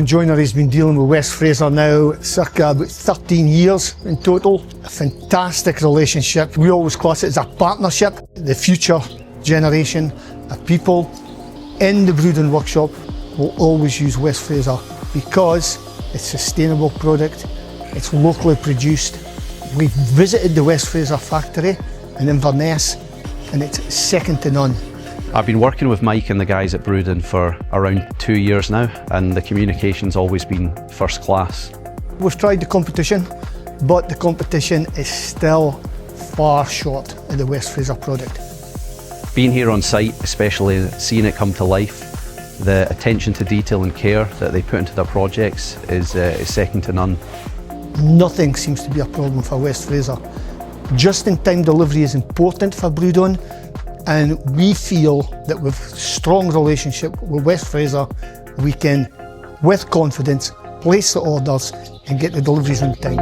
Brudon Joinery has been dealing with West Fraser now circa about 13 years in total. A fantastic relationship. We always class it as a partnership. The future generation of people in the Brudon workshop will always use West Fraser because it's sustainable product, it's locally produced. We've visited the West Fraser factory in Inverness and it's second to none. I've been working with Mike and the guys at Brudon for around 2 years now, and the communication's always been first class. We've tried the competition, but the competition is still far short of the West Fraser product. Being here on site, especially seeing it come to life, the attention to detail and care that they put into their projects is second to none. Nothing seems to be a problem for West Fraser. Just-in-time delivery is important for Brudon, and we feel that with strong relationship with West Fraser, we can, with confidence, place the orders and get the deliveries on time.